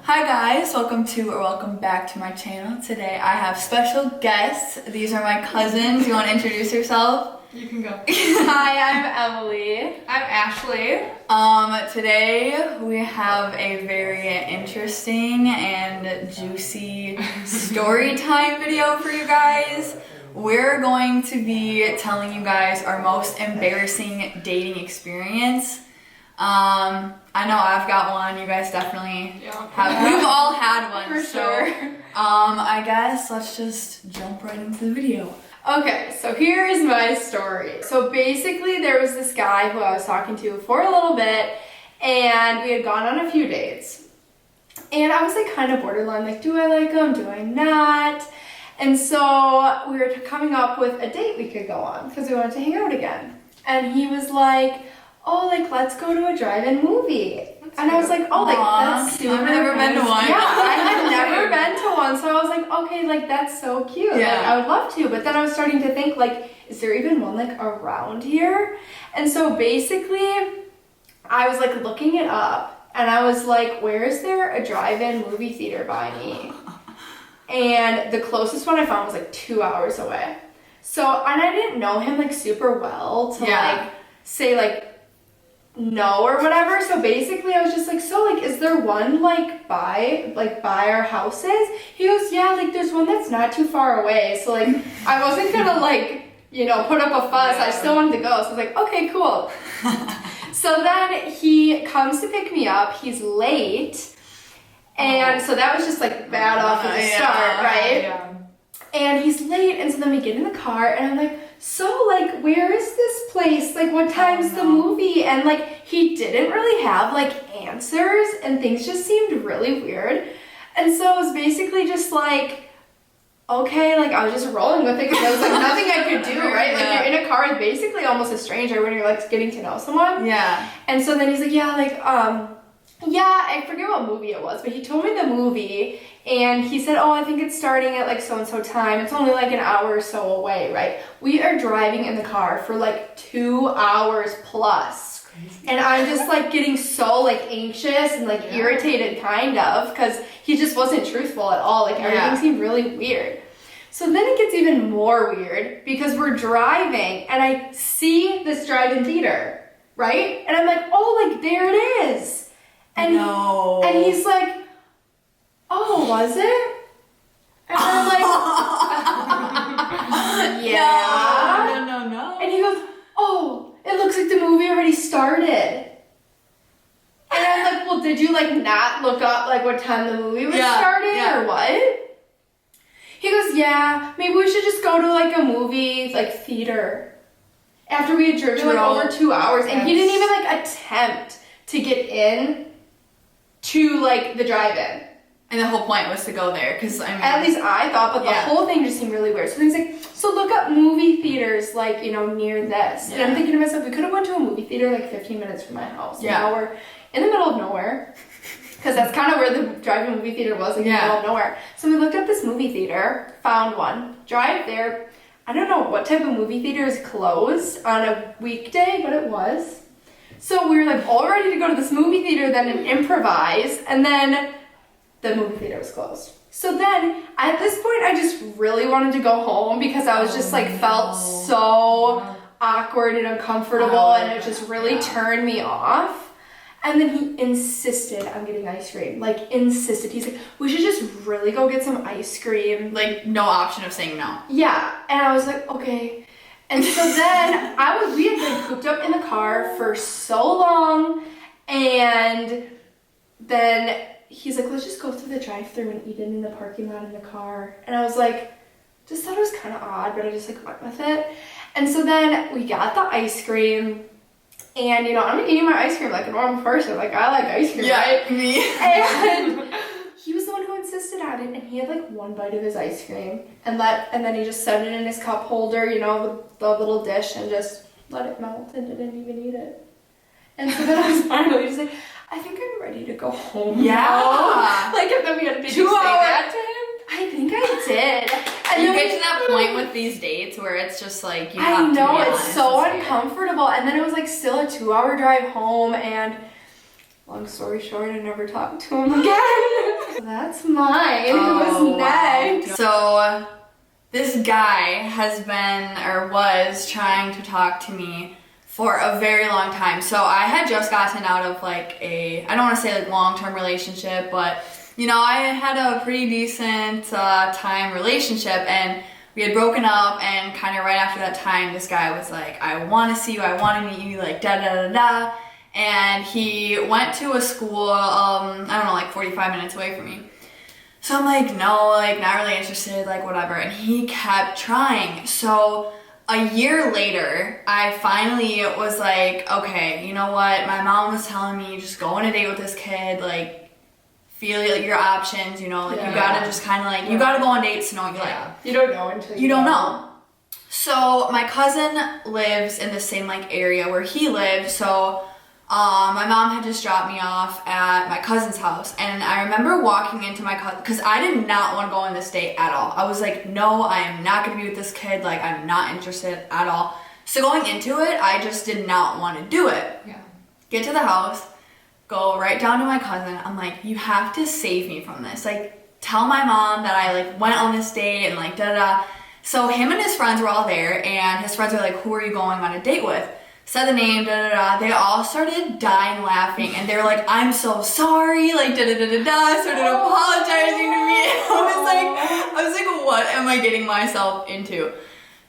Hi guys, welcome back to my channel. Today I have special guests. These are my cousins. You want to introduce yourself? You can go. Hi, I'm Emily. I'm Ashley. Today we have a very interesting and juicy story time video for you guys. We're going to be telling you guys our most embarrassing dating experience. I know I've got one. You guys definitely have. We've all had one. For sure. I guess let's just jump right into the video. Okay, so here is my story. So basically there was this guy who I was talking to for a little bit and we had gone on a few dates. And I was like kind of borderline, like, do I like him? Do I not? And so we were coming up with a date we could go on because we wanted to hang out again. And he was like, oh, like, let's go to a drive-in movie. And I was like, oh, like, that's super I've never been to one. Yeah, I had never been to one. So I was like, okay, like, that's so cute. Yeah. Like, I would love to. But then I was starting to think, like, is there even one, like, around here? And so basically, I was, like, looking it up. And I was like, where is there a drive-in movie theater by me? And the closest one I found was, like, 2 hours away. So, and I didn't know him, like, super well to, like, say, like, no or whatever. So basically I was just like, so like, is there one like by our houses? He goes, yeah, like there's one that's not too far away. So like I wasn't gonna like, you know, put up a fuss. I still wanted to go. So I was like, okay, cool. So then he comes to pick me up. He's late. And so that was just like bad off at the start, right? Yeah. And he's late, and so then we get in the car, and I'm like, so, like, where is this place? Like, what time's the movie? And, like, he didn't really have, like, answers, and things just seemed really weird. And so it was basically just, like, okay, like, I was just rolling with it, because there was, like, nothing I could do, right? Like, you're in a car with basically almost a stranger when you're, like, getting to know someone. Yeah. And so then he's like, yeah, like, yeah, I forget what movie it was, but he told me the movie, and he said, oh, I think it's starting at like so-and-so time. It's only like an hour or so away, right? We are driving in the car for like 2 hours plus. Crazy. And I'm just like getting so like anxious and like irritated kind of, because he just wasn't truthful at all. Like everything seemed really weird. So then it gets even more weird because we're driving and I see this drive-in theater, right? And I'm like, oh, like there it is. And and he's like, oh, was it? And I'm like, yeah. No. And he goes, oh, it looks like the movie already started. And I'm like, well, did you like not look up like what time the movie was starting or what? He goes, yeah, maybe we should just go to like a movie like theater. After we had driven like over 2 hours, and he didn't even like attempt to get in to like the drive-in. And the whole point was to go there, because I mean, at least I thought, but the whole thing just seemed really weird. So he's like, so look up movie theaters like, you know, near this. And I'm thinking to myself, we could have went to a movie theater like 15 minutes from my house. Yeah. Now we're in the middle of nowhere, because that's kind of where the drive-in movie theater was, like in the middle of nowhere. So we looked up this movie theater, found one, drive there. I don't know what type of movie theater is closed on a weekday, but it was. So we were like all ready to go to this movie theater then and improvise, and then the movie theater was closed. So then at this point I just really wanted to go home because I was just like felt so awkward and uncomfortable, and it just really turned me off. And then he insisted on getting ice cream, like insisted. He's like, we should just really go get some ice cream. Like no option of saying no. Yeah, and I was like, okay. And so then we had been cooped up in the car for so long, and then he's like, let's just go through the drive-thru and eat it in the parking lot in the car. And I was like, just thought it was kind of odd, but I just like went with it. And so then we got the ice cream, and you know, I'm eating my ice cream like a normal person. Like I like ice cream, right? Me. And he was the one who insisted on it, and he had like one bite of his ice cream and then he just set it in his cup holder, you know, the little dish, and just let it melt and didn't even eat it. And so then I was finally just like, I think I'm ready to go home now. Like, and then we had to say that to him. I think I did. And you get to that point with these dates where it's just like, you have I know, to be it's honest, so it's uncomfortable. And then it was like still a 2 hour drive home, and long story short, I never talked to him again. that's mine. Who's next? So this guy has been or was trying to talk to me for a very long time. So I had just gotten out of like I don't want to say like long-term relationship, but you know, I had a pretty decent time relationship, and we had broken up, and kind of right after that time, this guy was like, I want to see you, I want to meet you, like da da da da. And he went to a school, I don't know, like 45 minutes away from me. So I'm like, no, like not really interested, like whatever. And he kept trying. So a year later, I finally was like, okay, you know what? My mom was telling me, just go on a date with this kid, like feel like your options, you know, like you gotta just kind of like, you gotta go on dates to know what you like. You don't know until you don't know. So my cousin lives in the same like area where he lived, so my mom had just dropped me off at my cousin's house, and I remember walking into my cousin, because I did not want to go on this date at all. I was like, no, I am not going to be with this kid, like I'm not interested at all. So going into it, I just did not want to do it. Yeah. Get to the house, go right down to my cousin. I'm like, you have to save me from this. Like, tell my mom that I like went on this date and like da-da. So him and his friends were all there, and his friends were like, who are you going on a date with? Said the name, da-da-da. They all started dying laughing, and they were like, I'm so sorry, like da-da-da-da-da, started apologizing to me. I was like, what am I getting myself into?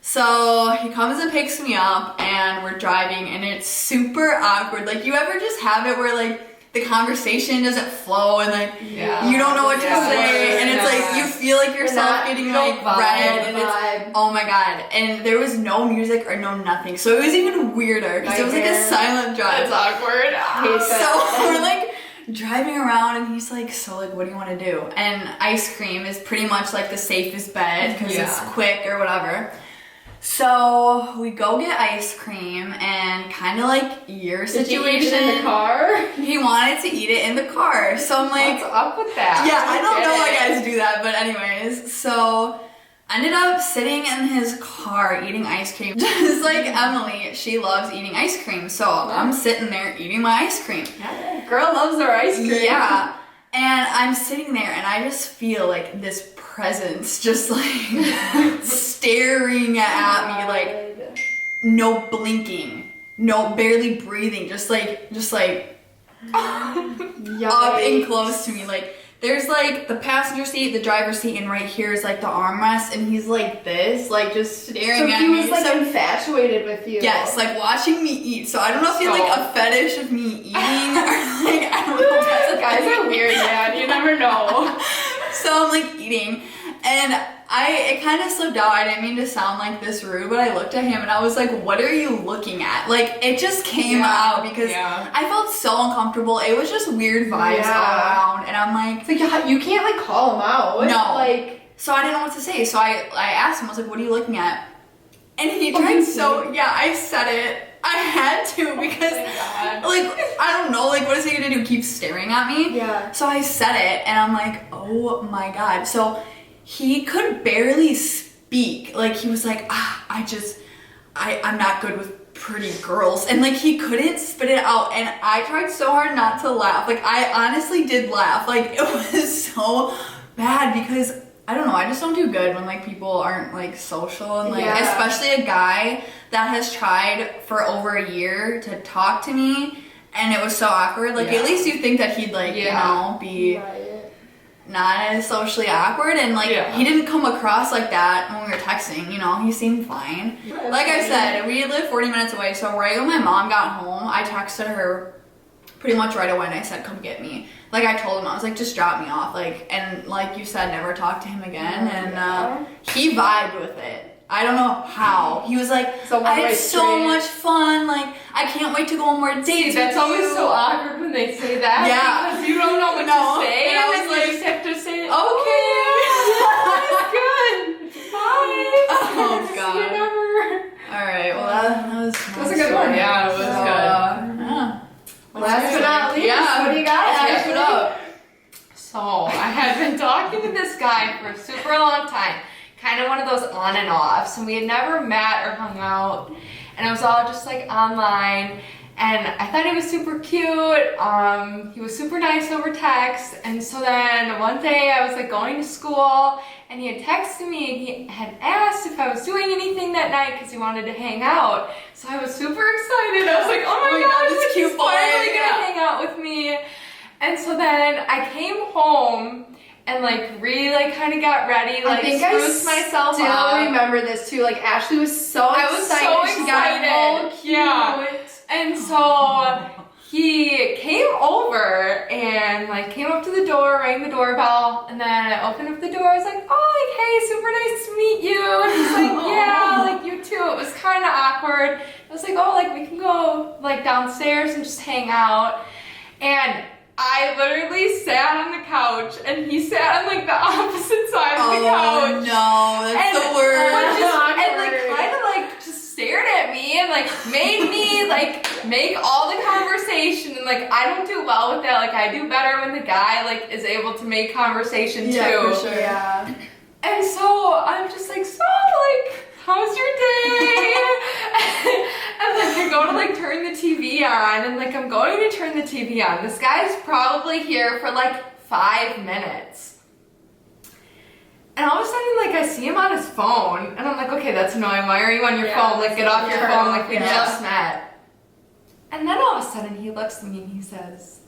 So he comes and picks me up, and we're driving, and it's super awkward. Like, you ever just have it where like the conversation doesn't flow, and like you don't know what to say, and it's like you feel like yourself getting like red, and it's oh my god. And there was no music or no nothing, so it was even weirder because it was like a silent drive. It's awkward. So we're like driving around, and he's like, so like what do you want to do? And ice cream is pretty much like the safest bet because it's quick or whatever. So we go get ice cream, and kind of like your situation. Did you eat it in the car? He wanted to eat it in the car. So I'm like, what's up with that? Yeah, I don't know why guys do that, but anyways. So I ended up sitting in his car eating ice cream. Just like Emily, she loves eating ice cream. So I'm sitting there eating my ice cream. Yeah, girl loves her ice cream. Yeah. And I'm sitting there, and I just feel like this presence just like staring at me, like no blinking, no barely breathing, just like up and close to me. Like there's like the passenger seat, the driver's seat, and right here is like the armrest, and he's like this, like just staring at me. So he was like infatuated with you. Yes, like watching me eat. So I don't know if he had like a fetish of me eating, or like I don't know. Guys are weird, man. You never know. So I'm like eating, and it kind of slipped out. I didn't mean to sound like this rude, but I looked at him and I was like, what are you looking at? Like it just came out because I felt so uncomfortable. It was just weird vibes all around, and I'm like, it's like you can't like call him out. No. Like, so I didn't know what to say. So I asked him, I was like, what are you looking at? And he tried I said it. I had to because like I don't know, like what is he gonna do? Keep staring at me? Yeah. So I said it, and I'm like, oh my god. So he could barely speak. Like he was like, I'm not good with pretty girls, and like he couldn't spit it out, and I tried so hard not to laugh. Like I honestly did laugh. Like it was so bad because I don't know, I just don't do good when like people aren't like social, and like especially a guy that has tried for over a year to talk to me, and it was so awkward. Like at least you think that he'd like you know be not as socially awkward, and like he didn't come across like that when we were texting, you know, he seemed fine. Like I said, we live 40 minutes away, so right when my mom got home, I texted her pretty much right away, and I said, come get me. Like I told him, I was like, just drop me off, like, and like you said, never talk to him again. And he vibed with it. I don't know how. He was like, I had so much fun, like I can't wait to go on more dates. See, that's always so awkward when they say that. Yeah. Because you don't know what to say, and I was like, you just have to say, okay. That's good. Bye. Oh god. See you never. Alright, well that was a good one. Yeah, it was good. Yeah. Last but not least, what do you got? Wrap it up. So, I had been talking to this guy for a super long time. Kind of one of those on and offs. And we had never met or hung out. And it was all just like online. And I thought he was super cute. He was super nice over text. And so then one day I was like going to school and he had texted me and he had asked if I was doing anything that night because he wanted to hang out. So I was super excited. I was like, oh my gosh, this like, cute he's boy. finally gonna hang out with me. And so then I came home and like really like kind of got ready, like spruced myself still up. remember this too. Like Ashley was so I was excited. so She got all excited. cute. Yeah. And so he came over and like came up to the door, rang the doorbell, and then I opened up the door. I was like, oh, like, hey, super nice to meet you. And he's like, yeah, like you too. It was kind of awkward. I was like, oh, like we can go like downstairs and just hang out. And I literally sat on the couch and he sat on like the opposite side of the couch. Oh no, that's the worst. And like kind of like just stared at me and like made me like make all the conversation, and like I don't do well with that. Like I do better when the guy like is able to make conversation too. Yeah, for sure. Yeah. And so I'm just like, so like, how's your day? And like I go to like turn the TV on, and like I'm going to turn the TV on. This guy's probably here for like 5 minutes. And all of a sudden, like, I see him on his phone, and I'm like, okay, that's annoying. Why are you on your phone? Like, get off your phone, like, we just met. And then all of a sudden, he looks at me and he says,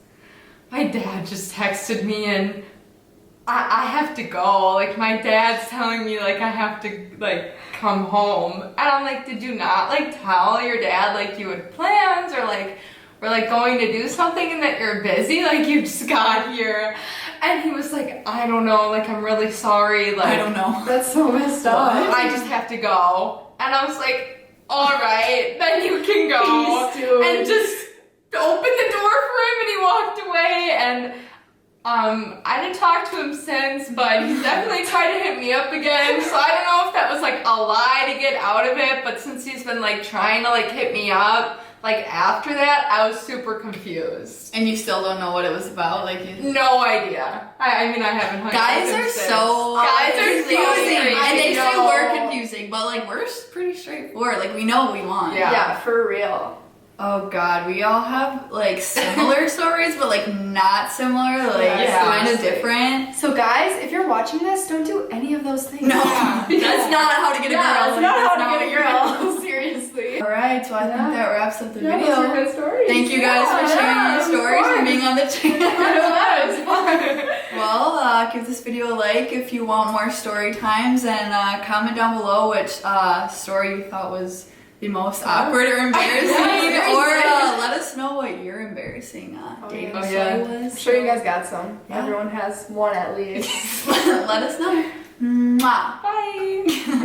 my dad just texted me, and I have to go. Like, my dad's telling me, like, I have to, like, come home. And I'm like, did you not, like, tell your dad, like, you had plans, or, like, we're, like, going to do something and that you're busy? Like, you just got here. And he was like, I don't know, like, I'm really sorry, like, I don't know. That's so messed up. I just have to go. And I was like, all right, then you can go. Please do. And just opened the door for him, and he walked away. And I didn't talk to him since, but he's definitely tried to hit me up again. So I don't know if that was like a lie to get out of it, but since he's been like trying to like hit me up, like after that, I was super confused. And you still don't know what it was about, like No idea. I mean, I haven't hung out guys with him are since. so Guys are confusing, crazy. and they say No. we're confusing, but like we're pretty straightforward. Like we know what we want. Yeah. Yeah, for real. Oh god, we all have like similar stories, but like not similar. Like Yeah. kind of different. So guys, if you're watching this, don't do any of those things. No, Yeah. that's not how to get a girl. Yeah, Like, it's not that's how to get a what girl. Seriously. All right, so I think that wraps up the Yeah, those are video. good stories. Thank you guys for sharing your stories and being on the channel. Well, give this video a like if you want more story times, and comment down below which story you thought was the most awkward or embarrassing, or let us know what your embarrassing dating yeah. story I'm was. sure you guys got some. Yeah. Everyone has one at least. Let us know. Mwah. Bye.